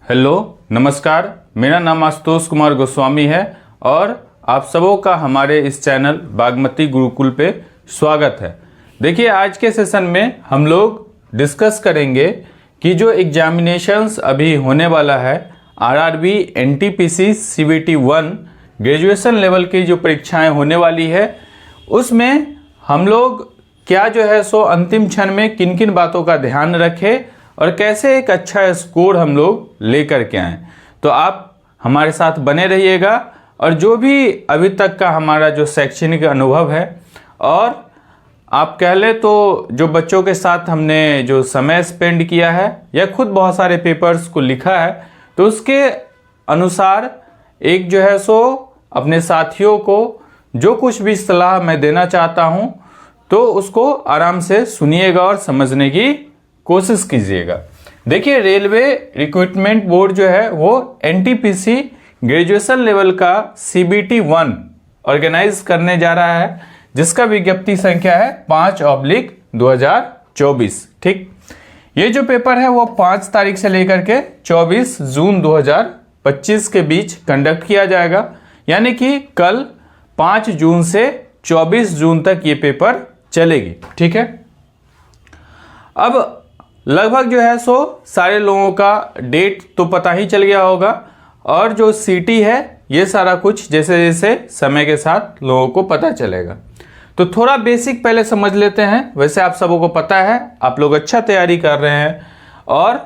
Hello नमस्कार, मेरा नाम आशुतोष कुमार गोस्वामी है और आप सबों का हमारे इस चैनल बागमती गुरुकुल पे स्वागत है। देखिए, आज के सेशन में हम लोग डिस्कस करेंगे कि जो एग्जामिनेशंस अभी होने वाला है RRB, NTPC, CBT 1 graduation level की जो परीक्षाएं होने वाली है, उसमें हम लोग क्या जो है सो अंतिम क्षण में किन किन बातों का ध्यान रखें और कैसे एक अच्छा स्कोर हम लोग लेकर के आएँ। तो आप हमारे साथ बने रहिएगा और जो भी अभी तक का हमारा जो शैक्षणिक अनुभव है और आप कह ले तो जो बच्चों के साथ हमने जो समय स्पेंड किया है या खुद बहुत सारे पेपर्स को लिखा है, तो उसके अनुसार एक जो है सो अपने साथियों को जो कुछ भी सलाह मैं देना चाहता हूं तो उसको आराम से सुनिएगा और समझने की कोशिश कीजिएगा। देखिए, रेलवे रिक्रूटमेंट बोर्ड जो है वो एनटीपीसी ग्रेजुएशन लेवल का सीबीटी 1 ऑर्गेनाइज करने जा रहा है, जिसका विज्ञप्ति संख्या है 5/2024। ठीक, ये जो पेपर है वो 5 तारीख से लेकर के 24 जून 2025 के बीच कंडक्ट किया जाएगा, यानी कि कल 5 जून से 24 जून तक ये पेपर चलेगी। ठीक है, अब लगभग जो है सो सारे लोगों का डेट तो पता ही चल गया होगा और जो सीटी है ये सारा कुछ जैसे जैसे समय के साथ लोगों को पता चलेगा। तो थोड़ा बेसिक पहले समझ लेते हैं। वैसे आप सबों को पता है, आप लोग अच्छा तैयारी कर रहे हैं और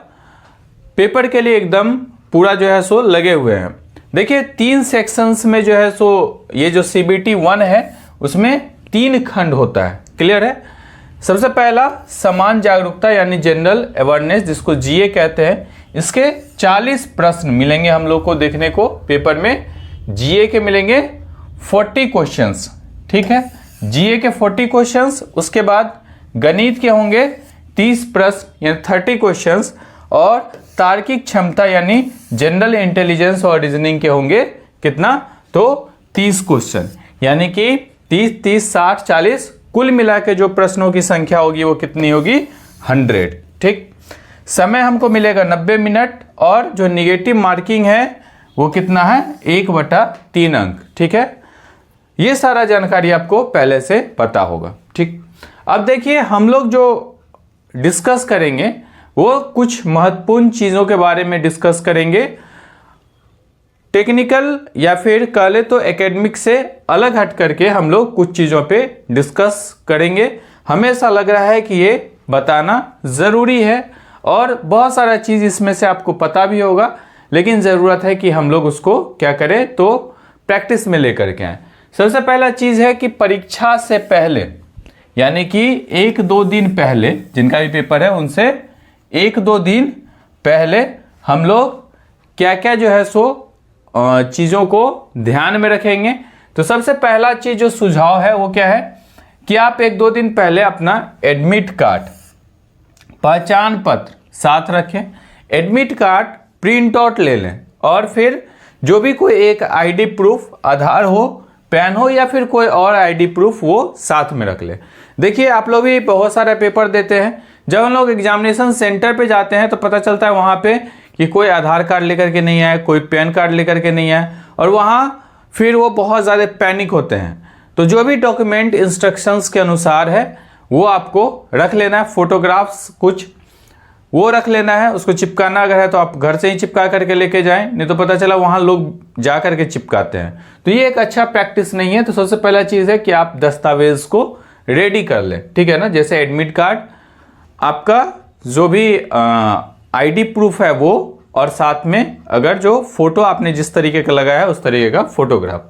पेपर के लिए एकदम पूरा जो है सो लगे हुए हैं। देखिए, 3 सेक्शंस में जो है सो ये जो सीबीटी 1 है उसमें 3 खंड होता है। क्लियर है? सबसे पहला समान जागरूकता यानी जनरल अवेयरनेस, जिसको जीए कहते हैं। इसके 40 प्रश्न मिलेंगे हम लोग को देखने को पेपर में। जीए के मिलेंगे 40 क्वेश्चंस। ठीक है, जीए के 40 क्वेश्चंस। उसके बाद गणित के होंगे 30 प्रश्न यानी 30 क्वेश्चंस और तार्किक क्षमता यानी जनरल इंटेलिजेंस और रीजनिंग के होंगे कितना, तो 30 क्वेश्चन, यानी कि 30, 30, 60, 40 कुल मिला के जो प्रश्नों की संख्या होगी वो कितनी होगी, 100। ठीक, समय हमको मिलेगा 90 मिनट और जो निगेटिव मार्किंग है वो कितना है, 1/3 अंक। ठीक है, ये सारा जानकारी आपको पहले से पता होगा। ठीक, अब देखिए, हम लोग जो डिस्कस करेंगे वो कुछ महत्वपूर्ण चीज़ों के बारे में डिस्कस करेंगे। टेक्निकल या फिर कह ले तो एकेडमिक से अलग हट करके हम लोग कुछ चीज़ों पे डिस्कस करेंगे। हमेशा लग रहा है कि ये बताना ज़रूरी है और बहुत सारा चीज़ इसमें से आपको पता भी होगा, लेकिन ज़रूरत है कि हम लोग उसको क्या करें, तो प्रैक्टिस में लेकर के आएँ। सबसे पहला चीज़ है कि परीक्षा से पहले, यानी कि 1-2 दिन पहले, जिनका भी पेपर है उनसे 1-2 दिन पहले हम लोग क्या क्या जो है सो चीज़ों को ध्यान में रखेंगे। तो सबसे पहला चीज़ जो सुझाव है वो क्या है कि आप 1-2 दिन पहले अपना एडमिट कार्ड, पहचान पत्र साथ रखें। एडमिट कार्ड प्रिंट आउट ले लें और फिर जो भी कोई एक आईडी प्रूफ, आधार हो, पैन हो या फिर कोई और आईडी प्रूफ, वो साथ में रख लें। देखिए, आप लोग भी बहुत सारे पेपर देते हैं, जब हम लोग एग्जामिनेशन सेंटर पे जाते हैं तो पता चलता है वहाँ पे कि कोई आधार कार्ड लेकर के नहीं आए, कोई पैन कार्ड लेकर के नहीं आए और वहाँ फिर वो बहुत ज़्यादा पैनिक होते हैं। तो जो भी डॉक्यूमेंट इंस्ट्रक्शंस के अनुसार है वो आपको रख लेना है। फोटोग्राफ्स कुछ वो रख लेना है, उसको चिपकाना अगर है तो आप घर से ही चिपका करके लेके जाएं, नहीं तो पता चला वहाँ लोग जा करके चिपकाते हैं, तो ये एक अच्छा प्रैक्टिस नहीं है। तो सबसे पहला चीज़ है कि आप दस्तावेज़ को रेडी कर लें। ठीक है ना, जैसे एडमिट कार्ड, आपका जो भी आईडी प्रूफ है वो, और साथ में अगर जो फोटो आपने जिस तरीके का लगाया है उस तरीके का फोटोग्राफ।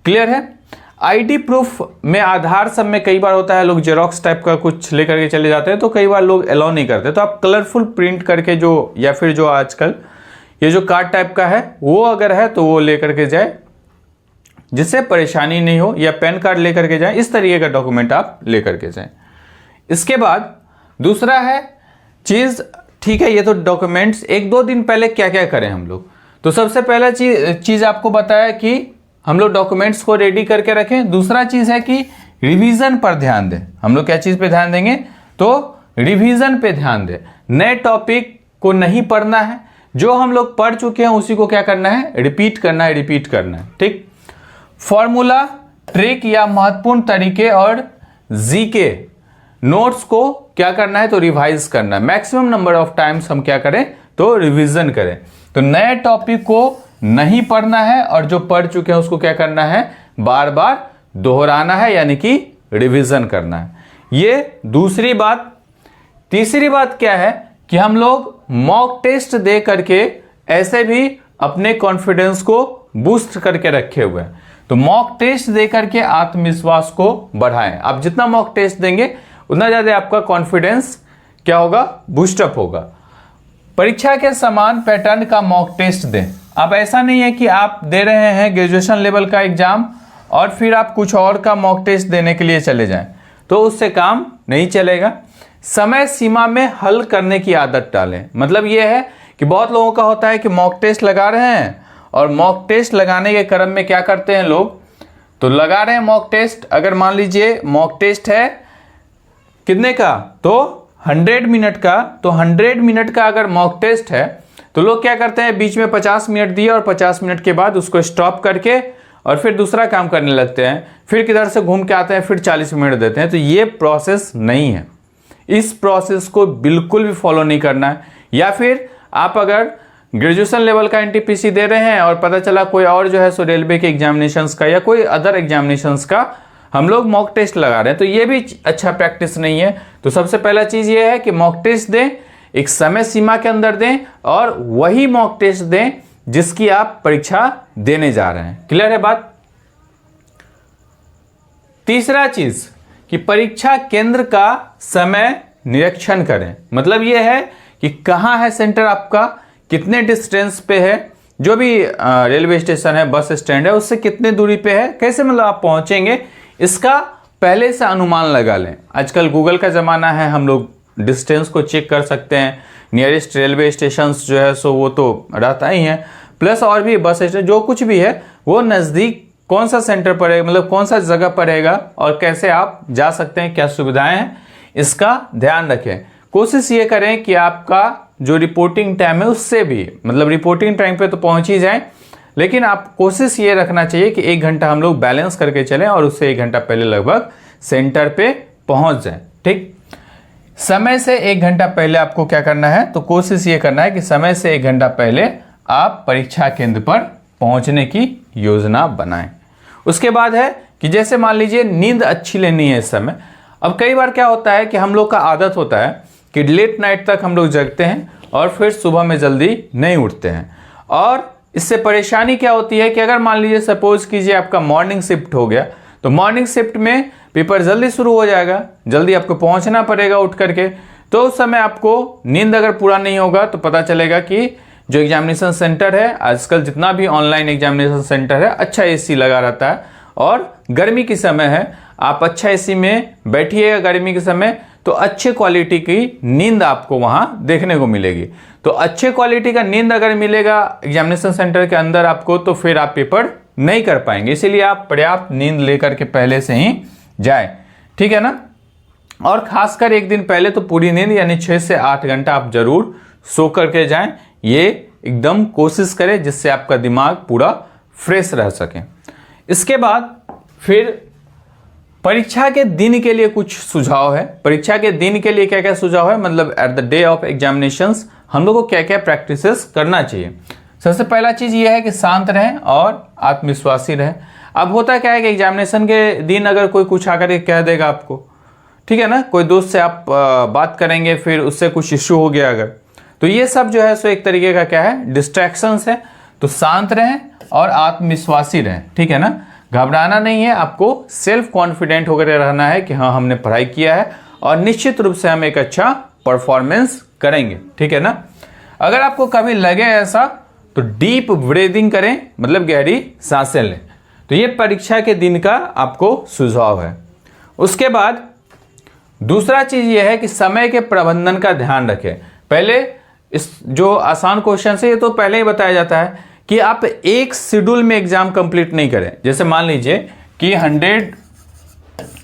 क्लियर है? आईडी प्रूफ में आधार सब में कई बार होता है लोग जेरोक्स टाइप का कुछ लेकर के चले जाते हैं, तो कई बार लोग अलाउ नहीं करते। तो आप कलरफुल प्रिंट करके जो, या फिर जो आजकल ये जो कार्ड टाइप का है वो अगर है तो वो लेकर के जाए, जिससे परेशानी नहीं हो, या पैन कार्ड लेकर के जाए, इस तरीके का डॉक्यूमेंट आप लेकर के जाएं। इसके बाद दूसरा है चीज़, ठीक है, ये तो डॉक्यूमेंट्स 1-2 दिन पहले क्या क्या करें हम लोग। तो सबसे पहला चीज़ आपको बताया कि हम लोग डॉक्यूमेंट्स को रेडी करके रखें। दूसरा चीज़ है कि रिवीजन पर ध्यान दें। हम लोग क्या चीज़ पे ध्यान देंगे, तो रिवीजन पे ध्यान दें। नए टॉपिक को नहीं पढ़ना है, जो हम लोग पढ़ चुके हैं उसी को क्या करना है, रिपीट करना है, रिपीट करना है। ठीक, फॉर्मूला, ट्रिक या महत्वपूर्ण तरीके और जीके नोट्स को क्या करना है, तो रिवाइज करना है। मैक्सिमम नंबर ऑफ टाइम्स हम क्या करें, तो रिवीजन करें। तो नए टॉपिक को नहीं पढ़ना है और जो पढ़ चुके हैं उसको क्या करना है, बार बार दोहराना है, यानी कि रिवीजन करना है। ये दूसरी बात। तीसरी बात क्या है कि हम लोग मॉक टेस्ट दे करके ऐसे भी अपने कॉन्फिडेंस को बूस्ट करके रखे हुए हैं। तो मॉक टेस्ट दे करके आत्मविश्वास को बढ़ाएं। आप जितना मॉक टेस्ट देंगे उतना ज्यादा आपका कॉन्फिडेंस क्या होगा, बूस्टअप होगा। परीक्षा के समान पैटर्न का मॉक टेस्ट दें। अब ऐसा नहीं है कि आप दे रहे हैं ग्रेजुएशन लेवल का एग्जाम और फिर आप कुछ और का मॉक टेस्ट देने के लिए चले जाएं, तो उससे काम नहीं चलेगा। समय सीमा में हल करने की आदत डालें। मतलब यह है कि बहुत लोगों का होता है कि मॉक टेस्ट लगा रहे हैं और मॉक टेस्ट लगाने के क्रम में क्या करते हैं लोग, तो लगा रहे हैं मॉक टेस्ट। अगर मान लीजिए मॉक टेस्ट है कितने का, तो 100 मिनट का, तो 100 मिनट का अगर मॉक टेस्ट है तो लोग क्या करते हैं, बीच में 50 मिनट दिए और 50 मिनट के बाद उसको स्टॉप करके और फिर दूसरा काम करने लगते हैं, फिर किधर से घूम के आते हैं, फिर 40 मिनट देते हैं। तो ये प्रोसेस नहीं है, इस प्रोसेस को बिल्कुल भी फॉलो नहीं करना है। या फिर आप अगर ग्रेजुएशन लेवल का एनटीपीसी दे रहे हैं और पता चला कोई और जो है सो रेलवे के एग्जामिनेशंस का या कोई अदर एग्जामिनेशंस का हम लोग मॉक टेस्ट लगा रहे हैं, तो ये भी अच्छा प्रैक्टिस नहीं है। तो सबसे पहला चीज ये है कि मॉक टेस्ट दें, एक समय सीमा के अंदर दें और वही मॉक टेस्ट दें जिसकी आप परीक्षा देने जा रहे हैं। क्लियर है बात। तीसरा चीज कि परीक्षा केंद्र का समय निरीक्षण करें। मतलब यह है कि कहां है सेंटर आपका, कितने डिस्टेंस पे है, जो भी रेलवे स्टेशन है, बस स्टैंड है, उससे कितने दूरी पे है, कैसे मतलब आप पहुंचेंगे, इसका पहले से अनुमान लगा लें। आजकल गूगल का जमाना है, हम लोग डिस्टेंस को चेक कर सकते हैं। नियरेस्ट रेलवे स्टेशन जो है सो वो तो रहता ही है, प्लस और भी बस स्टेशन जो कुछ भी है वो नज़दीक कौन सा सेंटर पड़ेगा, मतलब कौन सा जगह पड़ेगा और कैसे आप जा सकते हैं, क्या सुविधाएं हैं, इसका ध्यान रखें। कोशिश ये करें कि आपका जो रिपोर्टिंग टाइम है उससे भी, मतलब रिपोर्टिंग टाइम पे तो पहुंच ही जाएं, लेकिन आप कोशिश ये रखना चाहिए कि 1 घंटा हम लोग बैलेंस करके चलें और उससे 1 घंटा पहले लगभग सेंटर पे पहुंच जाएं। ठीक, समय से 1 घंटा पहले आपको क्या करना है, तो कोशिश ये करना है कि समय से 1 घंटा पहले आप परीक्षा केंद्र पर पहुंचने की योजना बनाएं। उसके बाद है कि जैसे मान लीजिए नींद अच्छी लेनी है इस समय। अब कई बार क्या होता है कि हम लोग का आदत होता है कि लेट नाइट तक हम लोग जगते हैं और फिर सुबह में जल्दी नहीं उठते हैं, और इससे परेशानी क्या होती है कि अगर मान लीजिए सपोज कीजिए आपका मॉर्निंग शिफ्ट हो गया, तो मॉर्निंग शिफ्ट में पेपर जल्दी शुरू हो जाएगा, जल्दी आपको पहुंचना पड़ेगा उठ करके, तो उस समय आपको नींद अगर पूरा नहीं होगा तो पता चलेगा कि जो एग्जामिनेशन सेंटर है, आजकल जितना भी ऑनलाइन एग्जामिनेशन सेंटर है, अच्छा एसी लगा रहता है और गर्मी की समय है, आप अच्छा एसी में बैठिएगा गर्मी के समय, तो अच्छे क्वालिटी की नींद आपको वहां देखने को मिलेगी। तो अच्छे क्वालिटी का नींद अगर मिलेगा एग्जामिनेशन सेंटर के अंदर आपको, तो फिर आप पेपर नहीं कर पाएंगे। इसीलिए आप पर्याप्त नींद लेकर के पहले से ही जाए, ठीक है ना। और खासकर 1 दिन पहले तो पूरी नींद यानी 6 से 8 घंटा आप जरूर सो करके जाएं। ये एकदम कोशिश करें जिससे आपका दिमाग पूरा फ्रेश रह सके। इसके बाद फिर परीक्षा के दिन के लिए कुछ सुझाव है। परीक्षा के दिन के लिए क्या क्या सुझाव है, मतलब at the day of examinations हम लोग को क्या क्या प्रैक्टिसेस करना चाहिए। सबसे पहला चीज ये है कि शांत रहें और आत्मविश्वासी रहें। अब होता क्या है कि एग्जामिनेशन के दिन अगर कोई कुछ आकर के कह देगा आपको, ठीक है ना, कोई दोस्त से आप बात करेंगे, फिर उससे कुछ इश्यू हो गया अगर, तो ये सब जो है सो एक तरीके का क्या है, डिस्ट्रैक्शंस है। तो शांत रहें और आत्मविश्वासी रहें, ठीक है ना, घबराना नहीं है, आपको सेल्फ कॉन्फिडेंट होकर रहना है कि हाँ हमने पढ़ाई किया है और निश्चित रूप से हम एक अच्छा परफॉर्मेंस करेंगे, ठीक है ना। अगर आपको कभी लगे ऐसा तो डीप ब्रीदिंग करें, मतलब गहरी सांसें लें। तो ये परीक्षा के दिन का आपको सुझाव है। उसके बाद दूसरा चीज ये है कि समय के प्रबंधन का ध्यान रखें। पहले इस जो आसान क्वेश्चन है ये तो पहले ही बताया जाता है कि आप एक शेड्यूल में एग्जाम कंप्लीट नहीं करें। जैसे मान लीजिए कि 100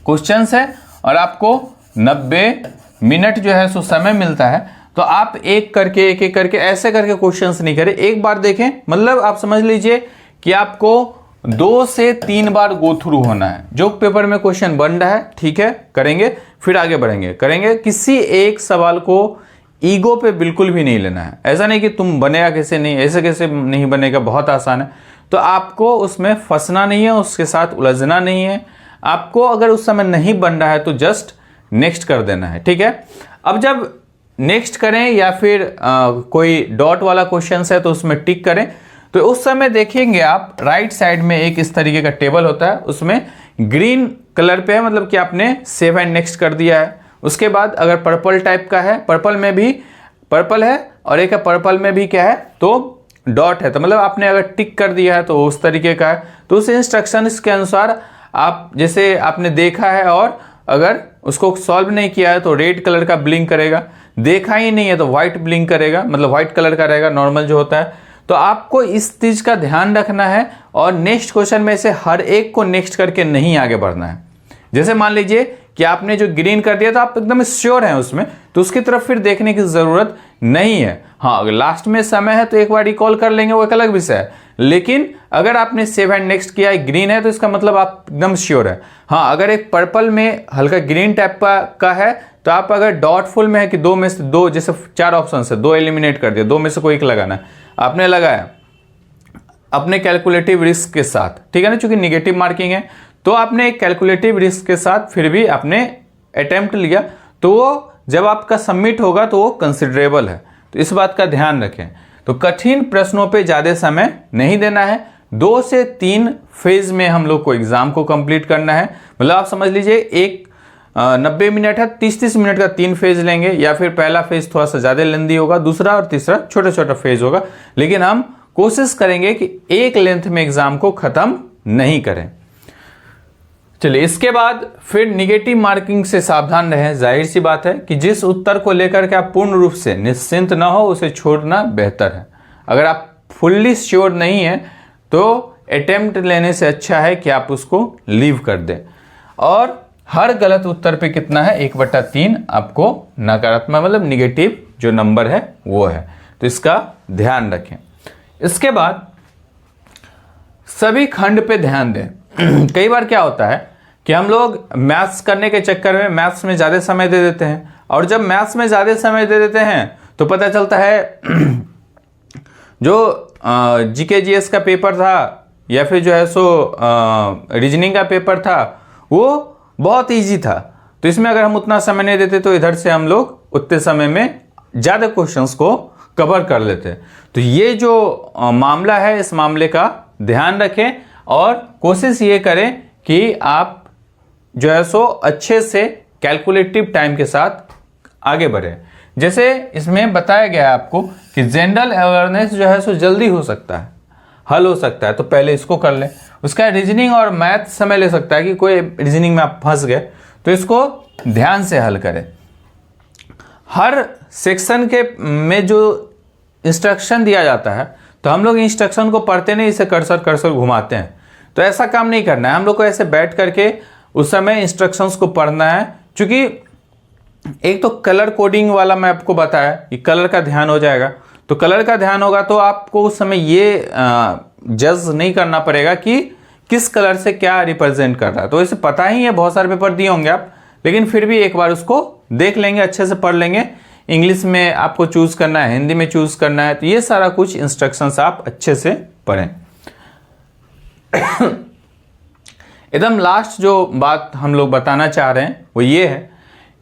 क्वेश्चंस है और आपको 90 मिनट जो है सो समय मिलता है, तो आप एक करके एक एक करके ऐसे करके क्वेश्चंस नहीं करें, एक बार देखें, मतलब आप समझ लीजिए कि आपको 2 से 3 बार गो थ्रू होना है। जो पेपर में क्वेश्चन बन रहा है, ठीक है, करेंगे, फिर आगे बढ़ेंगे, करेंगे। किसी एक सवाल को ईगो पे बिल्कुल भी नहीं लेना है। ऐसा नहीं कि तुम बनेगा कैसे नहीं, ऐसे कैसे नहीं बनेगा, बहुत आसान है। तो आपको उसमें फंसना नहीं है, उसके साथ उलझना नहीं है। आपको अगर उस समय नहीं बन रहा है तो जस्ट नेक्स्ट कर देना है, ठीक है। अब जब नेक्स्ट करें या फिर कोई डॉट वाला क्वेश्चन है तो उसमें टिक करें, तो उस समय देखेंगे आप राइट साइड में एक इस तरीके का टेबल होता है, उसमें ग्रीन कलर पे है, मतलब कि आपने सेव एंड नेक्स्ट कर दिया है। उसके बाद अगर पर्पल टाइप का है, पर्पल में भी पर्पल है और एक है पर्पल में भी क्या है, तो डॉट है, तो मतलब आपने अगर टिक कर दिया है तो उस तरीके का है। तो उस इंस्ट्रक्शंस के अनुसार आप जैसे आपने देखा है और अगर उसको सॉल्व नहीं किया है तो रेड कलर का ब्लिंक करेगा, देखा ही नहीं है तो व्हाइट ब्लिंक करेगा, मतलब व्हाइट कलर का रहेगा नॉर्मल जो होता है। तो आपको इस चीज का ध्यान रखना है और नेक्स्ट क्वेश्चन में से हर एक को नेक्स्ट करके नहीं आगे बढ़ना है। जैसे मान लीजिए कि आपने जो ग्रीन कर दिया तो आप एकदम श्योर हैं उसमें, तो उसकी तरफ फिर देखने की जरूरत नहीं है। हाँ, अगर लास्ट में समय है तो एक बार रिकॉल कर लेंगे, वो एक अलग विषय है। लेकिन अगर आपने सेव एंड नेक्स्ट किया है, ग्रीन है, तो इसका मतलब आप एकदम श्योर है। हाँ, अगर एक पर्पल में हल्का ग्रीन टाइप का है तो आप अगर डॉटफुल में है कि 2 में से 2, जैसे 4 ऑप्शन है, 2 एलिमिनेट कर दिया, 2 में से कोई एक लगाना है, आपने लगाया अपने कैलकुलेटिव रिस्क के साथ, ठीक है ना, चूंकि निगेटिव मार्किंग है तो आपने एक कैलकुलेटिव रिस्क के साथ फिर भी आपने अटेम्प्ट लिया, तो वो जब आपका सबमिट होगा तो वो कंसिडरेबल है। तो इस बात का ध्यान रखें। तो कठिन प्रश्नों पे ज़्यादा समय नहीं देना है। 2 से 3 फेज में हम लोग को एग्जाम को कंप्लीट करना है। मतलब आप समझ लीजिए एक 90 मिनट है, 30-30 मिनट का 3 फेज लेंगे, या फिर पहला फेज थोड़ा सा ज़्यादा लेंदी होगा, दूसरा और तीसरा छोटा छोटा फेज होगा। लेकिन हम कोशिश करेंगे कि एक लेंथ में एग्जाम को खत्म नहीं करें। चलिए, इसके बाद फिर निगेटिव मार्किंग से सावधान रहें। जाहिर सी बात है कि जिस उत्तर को लेकर के आप पूर्ण रूप से निश्चिंत ना हो उसे छोड़ना बेहतर है। अगर आप फुल्ली श्योर नहीं है तो अटेम्प्ट लेने से अच्छा है कि आप उसको लीव कर दें। और हर गलत उत्तर पे कितना है, 1/3 आपको नकारात्मक मतलब निगेटिव जो नंबर है वो है। तो इसका ध्यान रखें। इसके बाद सभी खंड पे ध्यान दें। कई बार क्या होता है कि हम लोग मैथ्स करने के चक्कर में मैथ्स में ज़्यादा समय दे देते हैं, और जब मैथ्स में ज़्यादा समय दे देते हैं तो पता चलता है जो जीके जीएस का पेपर था या फिर जो है सो रीजनिंग का पेपर था वो बहुत इजी था। तो इसमें अगर हम उतना समय नहीं देते तो इधर से हम लोग उतने समय में ज़्यादा क्वेश्चंस को कवर कर लेते। तो ये जो मामला है, इस मामले का ध्यान रखें और कोशिश ये करें कि आप जो है सो अच्छे से कैलकुलेटिव टाइम के साथ आगे बढ़े। जैसे इसमें बताया गया है आपको कि जनरल अवेयरनेस जो है सो जल्दी हो सकता है, हल हो सकता है, तो पहले इसको कर लें। उसका रीजनिंग और मैथ समय ले सकता है कि कोई रीजनिंग में आप फंस गए तो इसको ध्यान से हल करें। हर सेक्शन के में जो इंस्ट्रक्शन दिया जाता है तो हम लोग इंस्ट्रक्शन को पढ़ते नहीं, इसे कर्सर घुमाते हैं। तो ऐसा काम नहीं करना है। हम लोग को ऐसे बैठ करके उस समय इंस्ट्रक्शंस को पढ़ना है। क्योंकि एक तो कलर कोडिंग वाला मैं आपको बताया कि कलर का ध्यान हो जाएगा, तो कलर का ध्यान होगा तो आपको उस समय ये जज नहीं करना पड़ेगा कि किस कलर से क्या रिप्रेजेंट कर रहा है। तो इसे पता ही है, बहुत सारे पेपर दिए होंगे आप, लेकिन फिर भी एक बार उसको देख लेंगे, अच्छे से पढ़ लेंगे। इंग्लिश में आपको चूज करना है, हिंदी में चूज करना है, तो ये सारा कुछ इंस्ट्रक्शंस आप अच्छे से पढ़ें। एकदम लास्ट जो बात हम लोग बताना चाह रहे हैं वो ये है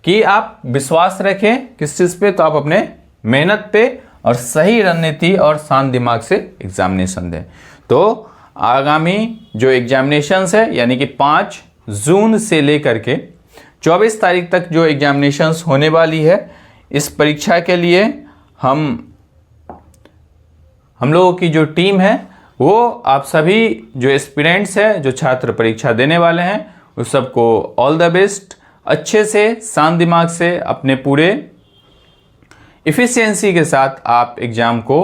कि आप विश्वास रखें किस चीज पे, तो आप अपने मेहनत पे और सही रणनीति और शांत दिमाग से एग्जामिनेशन दें। तो आगामी जो एग्जामिनेशंस है यानी कि 5 जून से लेकर के 24 तारीख तक जो एग्जामिनेशंस होने वाली है, इस परीक्षा के लिए हम लोगों की जो टीम है वो आप सभी जो एस्पिरेंट्स हैं, जो छात्र परीक्षा देने वाले हैं, उस सबको ऑल द बेस्ट। अच्छे से शांत दिमाग से अपने पूरे इफिशियंसी के साथ आप एग्ज़ाम को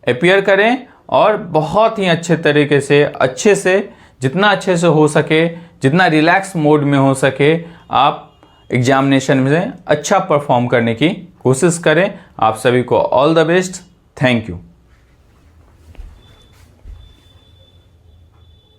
अपीयर करें और बहुत ही अच्छे तरीके से, अच्छे से, जितना अच्छे से हो सके, जितना रिलैक्स मोड में हो सके, आप एग्जामिनेशन में अच्छा परफॉर्म करने की कोशिश करें। आप सभी को all the best. Thank you.